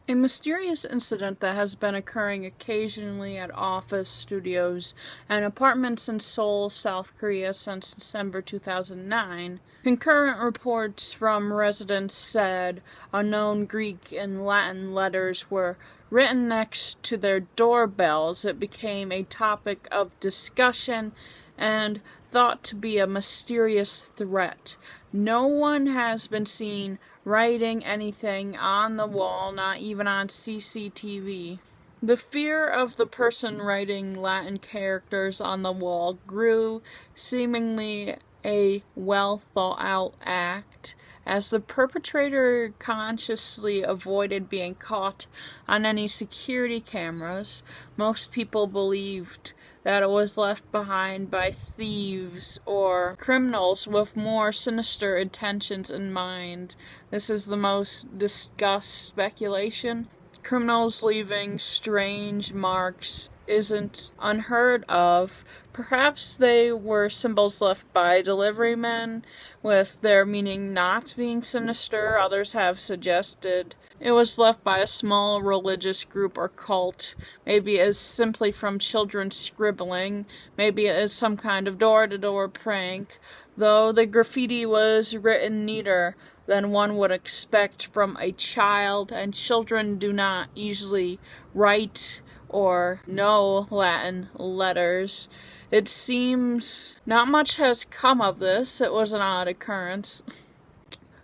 A mysterious incident that has been occurring occasionally at office, studios, and apartments in Seoul, South Korea since December 2009. Concurrent reports from residents said unknown Greek and Latin letters were written next to their doorbells. It became a topic of discussion and thought to be a mysterious threat. No one has been seen writing anything on the wall, not even on CCTV. The fear of the person writing Latin characters on the wall grew, seemingly a well-thought-out act, as the perpetrator consciously avoided being caught on any security cameras. Most people believed that it was left behind by thieves or criminals with more sinister intentions in mind. This is the most discussed speculation. Criminals leaving strange marks isn't unheard of. Perhaps they were symbols left by delivery men, with their meaning not being sinister. Others have suggested it was left by a small religious group or cult. Maybe it is simply from children scribbling. Maybe it is some kind of door-to-door prank, though the graffiti was written neater than one would expect from a child, and children do not easily write or know Latin letters. It seems not much has come of this. It was an odd occurrence.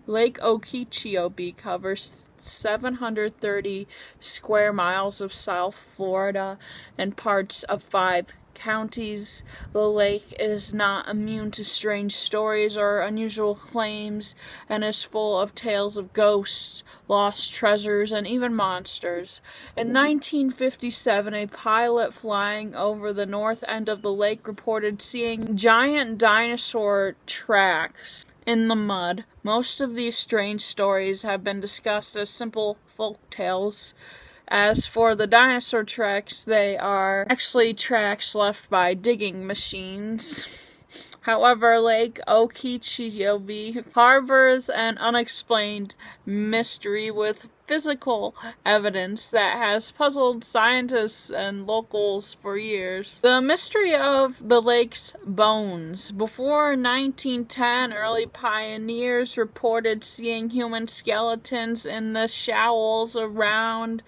Lake Okeechobee covers 730 square miles of South Florida and parts of 5 counties. The lake is not immune to strange stories or unusual claims, and is full of tales of ghosts, lost treasures, and even monsters. In 1957, a pilot flying over the north end of the lake reported seeing giant dinosaur tracks in the mud. Most of these strange stories have been discussed as simple folk tales. As for the dinosaur tracks, they are actually tracks left by digging machines. However, Lake Okeechobee harbors an unexplained mystery with physical evidence that has puzzled scientists and locals for years. The mystery of the lake's bones. Before 1910, early pioneers reported seeing human skeletons in the shallows around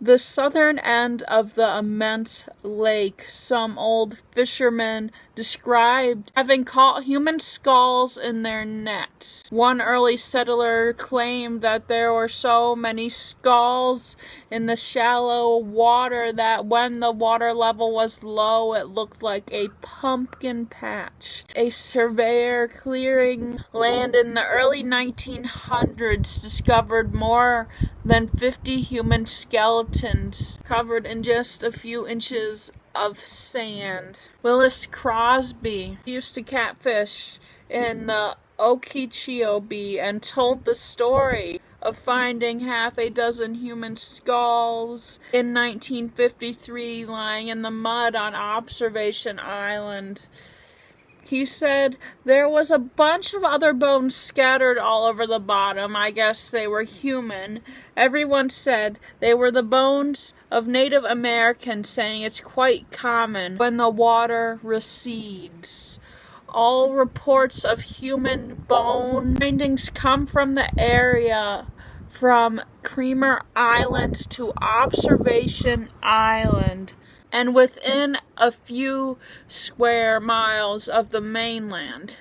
the southern end of the immense lake. Some old fishermen described having caught human skulls in their nets. One early settler claimed that there were so many skulls in the shallow water that when the water level was low, it looked like a pumpkin patch. A surveyor clearing land in the early 1900s discovered more than 50 human skeletons covered in just a few inches of sand. Willis Crosby used to catfish in the Okeechobee and told the story of finding half a dozen human skulls in 1953 lying in the mud on Observation Island. He said there was a bunch of other bones scattered all over the bottom. I guess they were human. Everyone said they were the bones of Native Americans, saying it's quite common when the water recedes. All reports of human bone findings come from the area from Creamer Island to Observation Island, and within a few square miles of the mainland.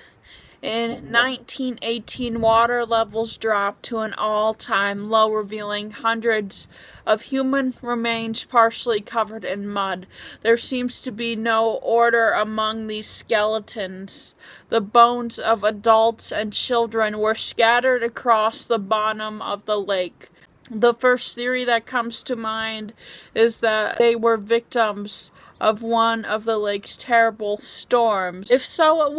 In 1918, water levels dropped to an all-time low, revealing hundreds of human remains partially covered in mud. There seems to be no order among these skeletons. The bones of adults and children were scattered across the bottom of the lake. The first theory that comes to mind is that they were victims of one of the lake's terrible storms. If so,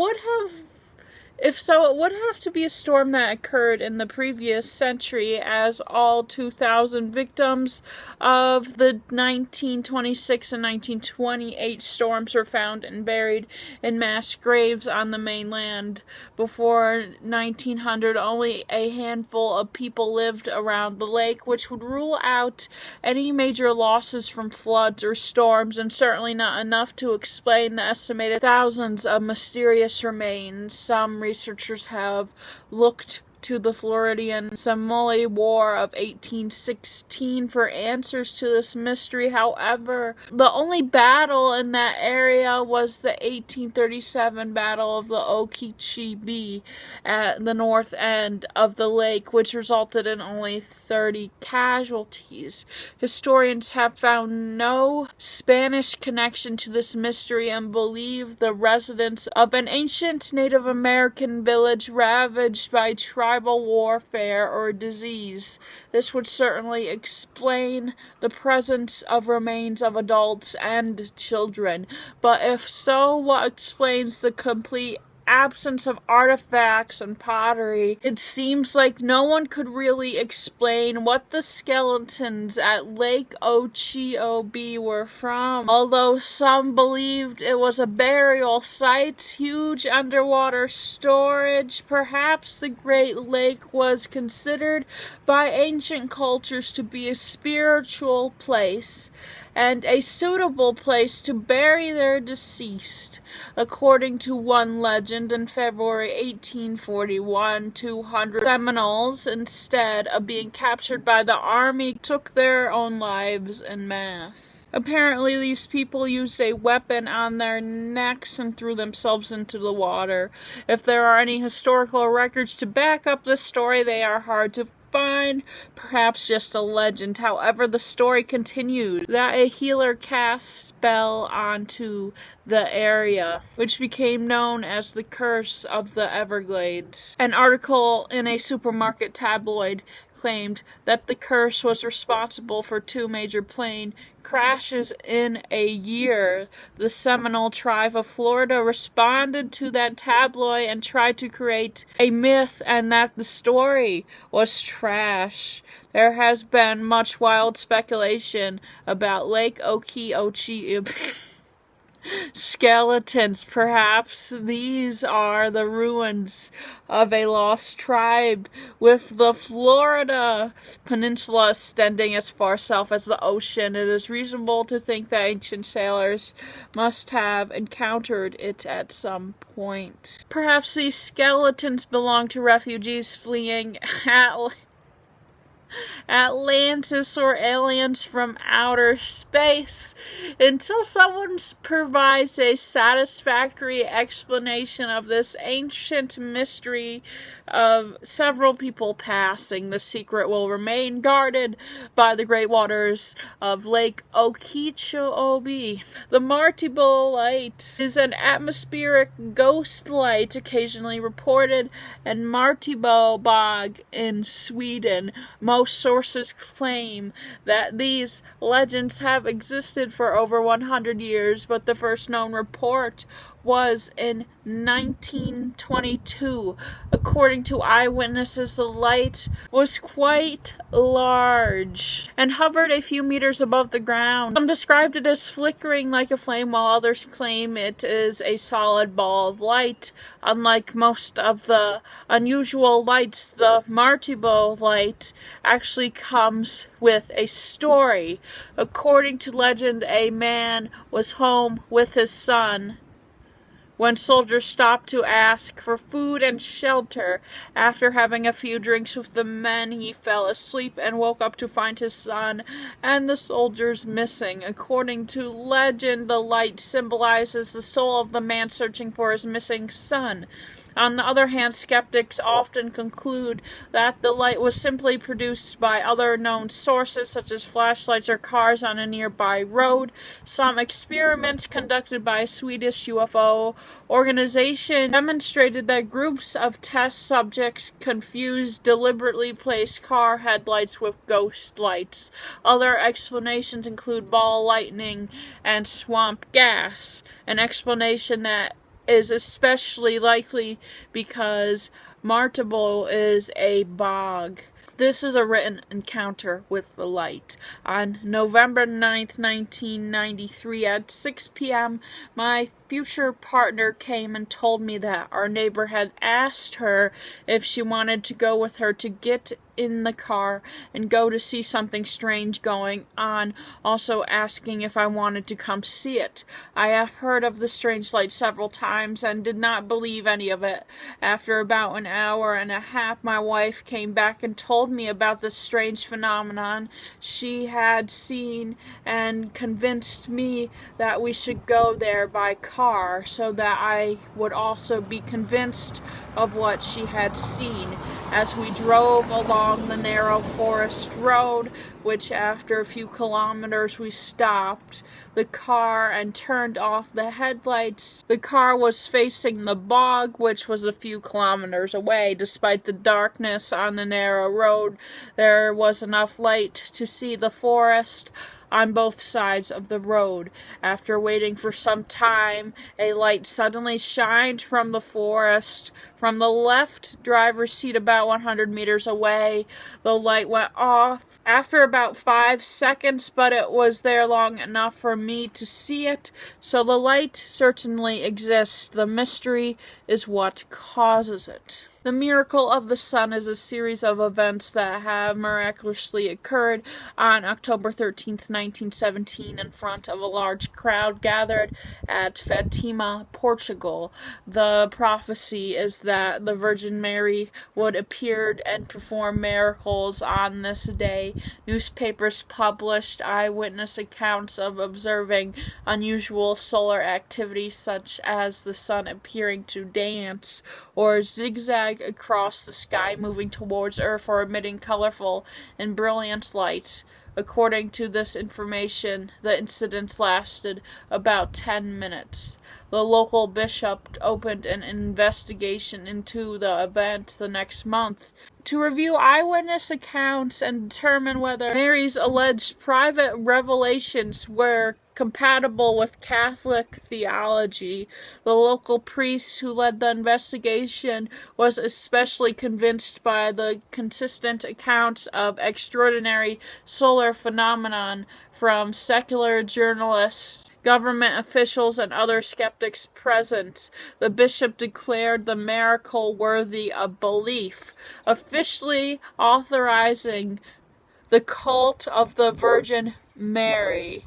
If so, it would have to be a storm that occurred in the previous century, as all 2,000 victims of the 1926 and 1928 storms were found and buried in mass graves on the mainland. Before 1900, only a handful of people lived around the lake, which would rule out any major losses from floods or storms, and certainly not enough to explain the estimated thousands of mysterious remains. Some researchers have looked to the Floridian Seminole War of 1816 for answers to this mystery. However, the only battle in that area was the 1837 Battle of the Okeechobee at the north end of the lake, which resulted in only 30 casualties. Historians have found no Spanish connection to this mystery and believe the residents of an ancient Native American village ravaged by tribal warfare or disease. This would certainly explain the presence of remains of adults and children. But if so, what explains the complete absence of artifacts and pottery? It seems like no one could really explain what the skeletons at Lake Okeechobee were from, although some believed it was a burial site, huge underwater storage. Perhaps the Great Lake was considered by ancient cultures to be a spiritual place and a suitable place to bury their deceased. According to one legend, in February 1841, 200 Seminoles, instead of being captured by the army, took their own lives en masse. Apparently, these people used a weapon on their necks and threw themselves into the water. If there are any historical records to back up this story, they are hard to find, perhaps just a legend. However, the story continued that a healer cast spell onto the area, which became known as the Curse of the Everglades. An article in a supermarket tabloid claimed that the curse was responsible for 2 major plane crashes in a year. The Seminole tribe of Florida responded to that tabloid and tried to create a myth, and that the story was trash. There has been much wild speculation about Lake Okeechobee skeletons. Perhaps these are the ruins of a lost tribe, with the Florida peninsula extending as far south as the ocean. It is reasonable to think that ancient sailors must have encountered it at some point. Perhaps these skeletons belong to refugees fleeing Atlantis or aliens from outer space. Until someone provides a satisfactory explanation of this ancient mystery of several people passing, the secret will remain guarded by the great waters of Lake Okeechobee. The Martibo light is an atmospheric ghost light occasionally reported in Martibo bog in Sweden. Most sources claim that these legends have existed for over 100 years, but the first known report was in 1922. According to eyewitnesses, the light was quite large and hovered a few meters above the ground. Some described it as flickering like a flame, while others claim it is a solid ball of light. Unlike most of the unusual lights, the Martibo light actually comes with a story. According to legend, a man was home with his son when soldiers stopped to ask for food and shelter. After having a few drinks with the men, he fell asleep and woke up to find his son and the soldiers missing. According to legend, the light symbolizes the soul of the man searching for his missing son. On the other hand, skeptics often conclude that the light was simply produced by other known sources, such as flashlights or cars on a nearby road. Some experiments conducted by a Swedish UFO organization demonstrated that groups of test subjects confused deliberately placed car headlights with ghost lights. Other explanations include ball lightning and swamp gas. An explanation that is especially likely because Martable is a bog. This is a written encounter with the light. On November 9th, 1993 at 6 p.m., my future partner came and told me that our neighbor had asked her if she wanted to go with her to get in the car and go to see something strange going on, also asking if I wanted to come see it. I have heard of the strange light several times and did not believe any of it. After about an hour and a half, my wife came back and told me about this strange phenomenon she had seen and convinced me that we should go there by car so that I would also be convinced of what she had seen. As we drove along the narrow forest road, which after a few kilometers we stopped the car and turned off the headlights. The car was facing the bog, which was a few kilometers away. Despite the darkness on the narrow road, there was enough light to see the forest on both sides of the road. After waiting for some time, a light suddenly shined from the forest. From the left driver's seat about 100 meters away, the light went off after about 5 seconds, but it was there long enough for me to see it, so the light certainly exists. The mystery is what causes it. The miracle of the sun is a series of events that have miraculously occurred on October 13th, 1917, in front of a large crowd gathered at Fatima, Portugal. The prophecy is that the Virgin Mary would appear and perform miracles on this day. Newspapers published eyewitness accounts of observing unusual solar activity, such as the sun appearing to dance or zigzag across the sky, moving towards Earth, or emitting colorful and brilliant light. According to this information, the incident lasted about 10 minutes. The local bishop opened an investigation into the event the next month to review eyewitness accounts and determine whether Mary's alleged private revelations were compatible with Catholic theology. The local priest who led the investigation was especially convinced by the consistent accounts of extraordinary solar phenomenon from secular journalists, government officials, and other skeptics present. The bishop declared the miracle worthy of belief, officially authorizing the cult of the Virgin Mary.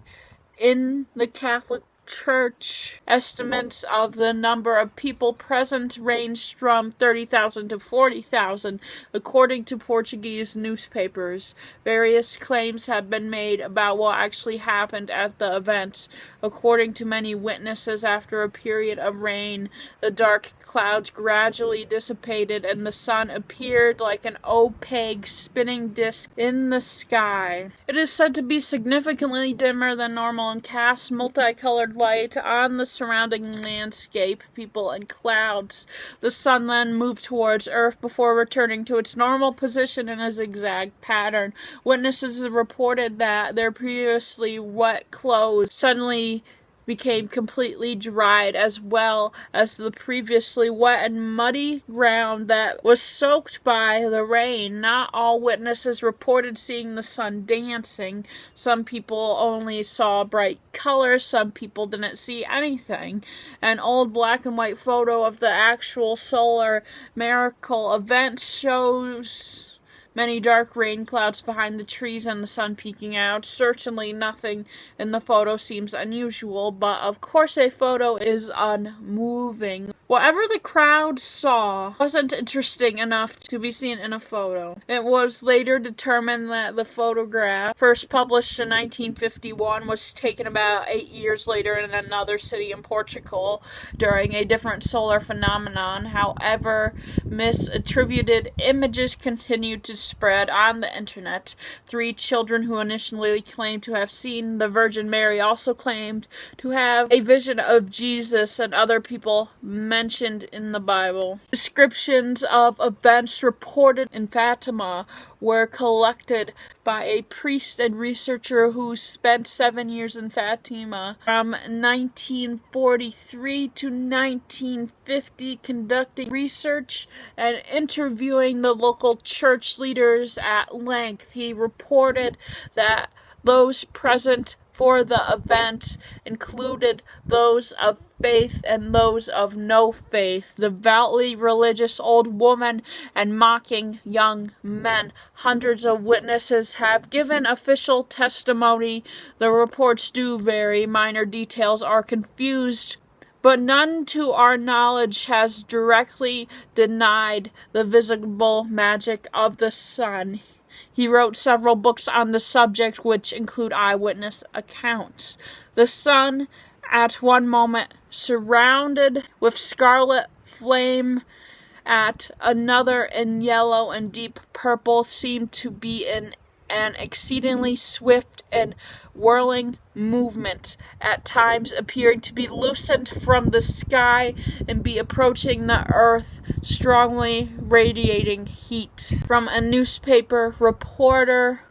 In the Catholic Church, estimates of the number of people present ranged from 30,000 to 40,000, according to Portuguese newspapers. Various claims have been made about what actually happened at the event. According to many witnesses, after a period of rain, the dark clouds gradually dissipated and the sun appeared like an opaque spinning disk in the sky. It is said to be significantly dimmer than normal and cast multicolored light on the surrounding landscape, people, and clouds. The sun then moved towards Earth before returning to its normal position in a zigzag pattern. Witnesses reported that their previously wet clothes suddenly became completely dried, as well as the previously wet and muddy ground that was soaked by the rain. Not all witnesses reported seeing the sun dancing. Some people only saw bright colors, some people didn't see anything. An old black and white photo of the actual solar miracle event shows many dark rain clouds behind the trees and the sun peeking out. Certainly nothing in the photo seems unusual, but of course a photo is unmoving. Whatever the crowd saw wasn't interesting enough to be seen in a photo. It was later determined that the photograph, first published in 1951, was taken about 8 years later in another city in Portugal during a different solar phenomenon. However, misattributed images continued to spread on the internet. 3 children who initially claimed to have seen the Virgin Mary also claimed to have a vision of Jesus and other people mentioned in the Bible. Descriptions of events reported in Fatima were collected by a priest and researcher who spent 7 years in Fatima from 1943 to 1950 conducting research and interviewing the local church leaders at length. He reported that those present for the event included those of faith and those of no faith, devoutly religious old women and mocking young men. Hundreds of witnesses have given official testimony. The reports do vary, minor details are confused, but none to our knowledge has directly denied the visible magic of the sun. He wrote several books on the subject, which include eyewitness accounts. The sun, at one moment surrounded with scarlet flame, at another in yellow and deep purple, seemed to be in an exceedingly swift and whirling movement, at times appearing to be loosened from the sky and be approaching the earth, strongly radiating heat. From a newspaper reporter,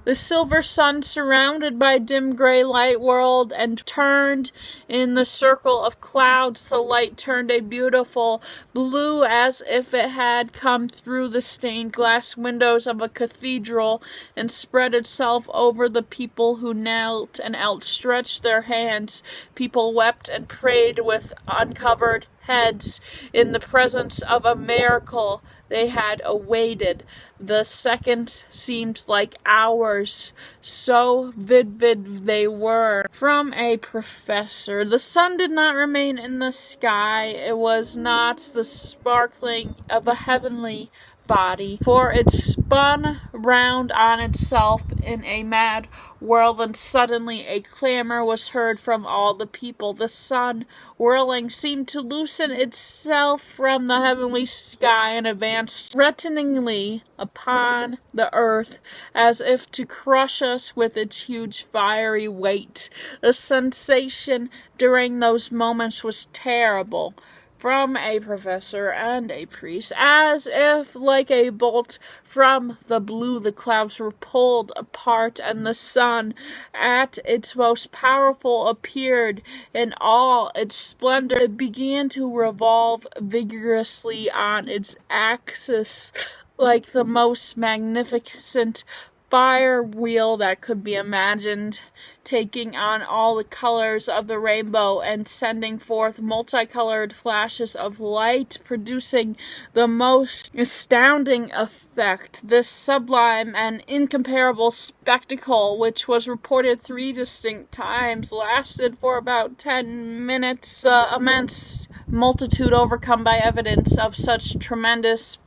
the silver sun surrounded by dim gray light whirled and turned in the circle of clouds. The light turned a beautiful blue as if it had come through the stained glass windows of a cathedral and spread itself over the people who knelt and outstretched their hands. People wept and prayed with uncovered heads in the presence of a miracle they had awaited. The seconds seemed like hours, so vivid they were. From a professor, the sun did not remain in the sky. It was not the sparkling of a heavenly body, for it spun round on itself in a mad whirl, and suddenly a clamor was heard from all the people. The sun, whirling, seemed to loosen itself from the heavenly sky and advanced threateningly upon the earth, as if to crush us with its huge fiery weight. The sensation during those moments was terrible. From a professor and a priest, as if like a bolt from the blue the clouds were pulled apart, and the sun at its most powerful appeared in all its splendor. It began to revolve vigorously on its axis like the most magnificent fire wheel that could be imagined, taking on all the colors of the rainbow and sending forth multicolored flashes of light, producing the most astounding effect. This sublime and incomparable spectacle, which was reported 3 distinct times, lasted for about 10 minutes. The immense multitude, overcome by evidence of such tremendous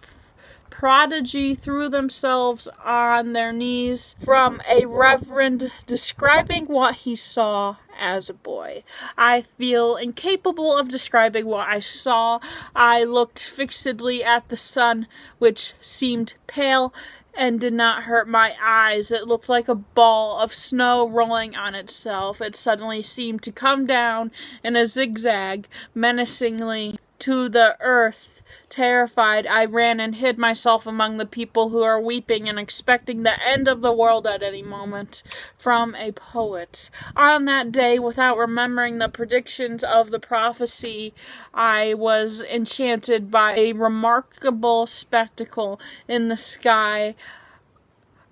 prodigy, threw themselves on their knees. From a reverend describing what he saw as a boy. I feel incapable of describing what I saw. I looked fixedly at the sun, which seemed pale and did not hurt my eyes. It looked like a ball of snow rolling on itself. It suddenly seemed to come down in a zigzag menacingly to the earth. Terrified, I ran and hid myself among the people who are weeping and expecting the end of the world at any moment. From a poet. On that day, without remembering the predictions of the prophecy, I was enchanted by a remarkable spectacle in the sky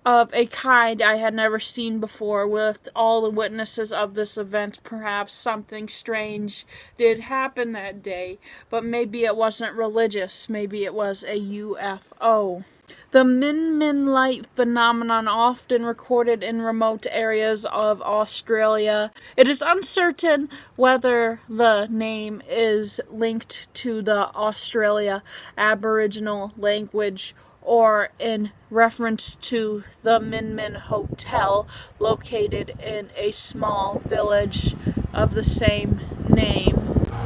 of a kind I had never seen before. With all the witnesses of this event, perhaps something strange did happen that day, but maybe it wasn't religious, maybe it was a UFO. The Min light phenomenon, often recorded in remote areas of Australia. It is uncertain whether the name is linked to the Australia Aboriginal language or in reference to the Min Hotel, located in a small village of the same name,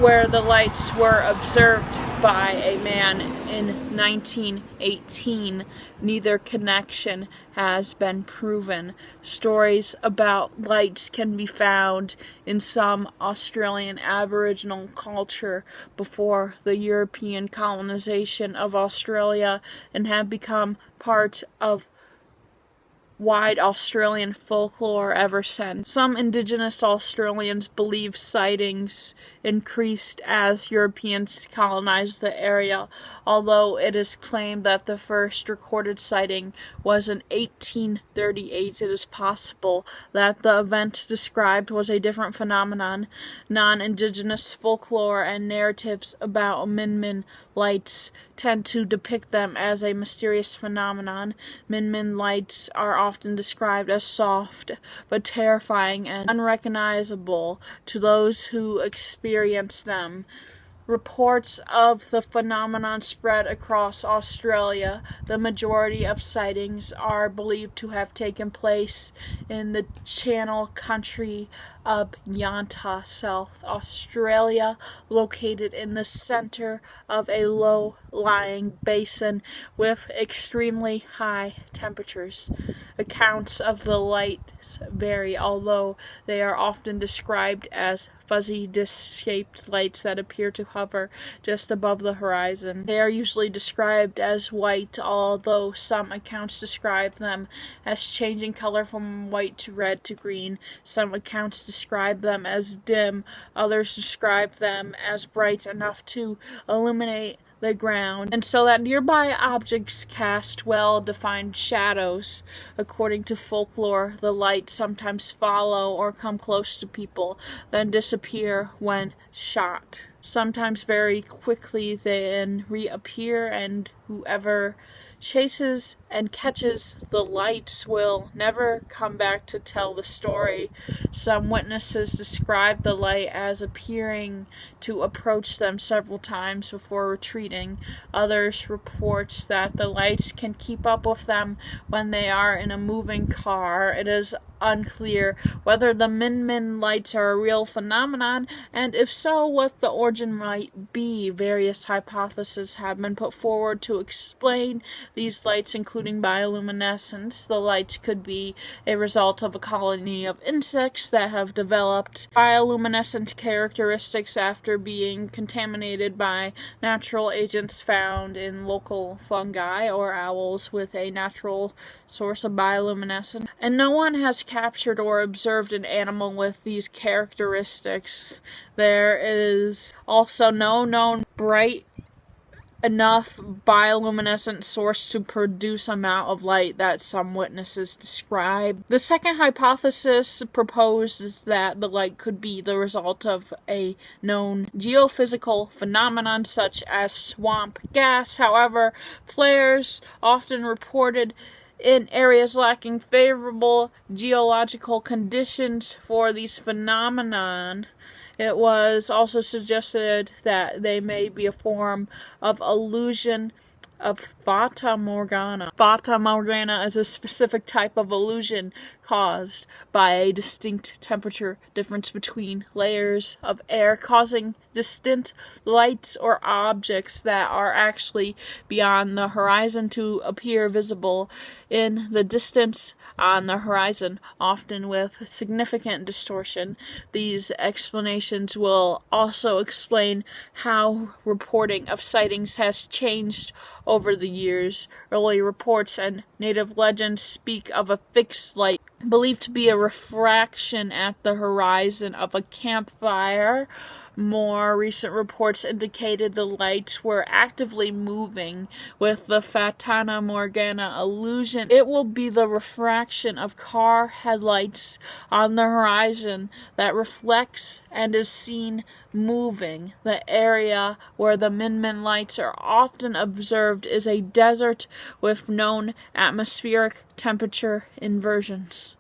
where the lights were observed by a man in 1918. Neither connection has been proven. Stories about lights can be found in some Australian Aboriginal culture before the European colonization of Australia and have become part of wide Australian folklore ever since. Some Indigenous Australians believe sightings increased as Europeans colonized the area, although it is claimed that the first recorded sighting was in 1838. It is possible that the event described was a different phenomenon. Non-Indigenous folklore and narratives about Min Min lights tend to depict them as a mysterious phenomenon. Min Min lights are often described as soft but terrifying and unrecognizable to those who experience them. Reports of the phenomenon spread across Australia. The majority of sightings are believed to have taken place in the Channel Country of Yanta, South Australia, located in the center of a low-lying basin with extremely high temperatures. Accounts of the lights vary, although they are often described as fuzzy, disc-shaped lights that appear to hover just above the horizon. They are usually described as white, although some accounts describe them as changing color from white to red to green. Some accounts describe them as dim, others describe them as bright enough to illuminate the ground, and so that nearby objects cast well-defined shadows. According to folklore, the lights sometimes follow or come close to people, then disappear when shot. Sometimes very quickly they then reappear, and whoever chases and catches the lights will never come back to tell the story. Some witnesses describe the light as appearing to approach them several times before retreating. Others report that the lights can keep up with them when they are in a moving car. It is unclear whether the Min Min lights are a real phenomenon, and if so, what the origin might be. Various hypotheses have been put forward to explain these lights, including bioluminescence. The lights could be a result of a colony of insects that have developed bioluminescent characteristics after being contaminated by natural agents found in local fungi or owls with a natural source of bioluminescence. And no one has captured or observed an animal with these characteristics. There is also no known bright enough bioluminescent source to produce amount of light that some witnesses describe. The second hypothesis proposes that the light could be the result of a known geophysical phenomenon such as swamp gas. However, flares often reported in areas lacking favorable geological conditions for these phenomenon. It was also suggested that they may be a form of illusion of Fata Morgana. Fata Morgana is a specific type of illusion caused by a distinct temperature difference between layers of air, causing distant lights or objects that are actually beyond the horizon to appear visible in the distance on the horizon, often with significant distortion. These explanations will also explain how reporting of sightings has changed over the years. Early reports and native legends speak of a fixed light believed to be a refraction at the horizon of a campfire. More recent reports indicated the lights were actively moving. With the Fata Morgana illusion, it will be the refraction of car headlights on the horizon that reflects and is seen moving. The area where the Min Min lights are often observed is a desert with known atmospheric temperature inversions.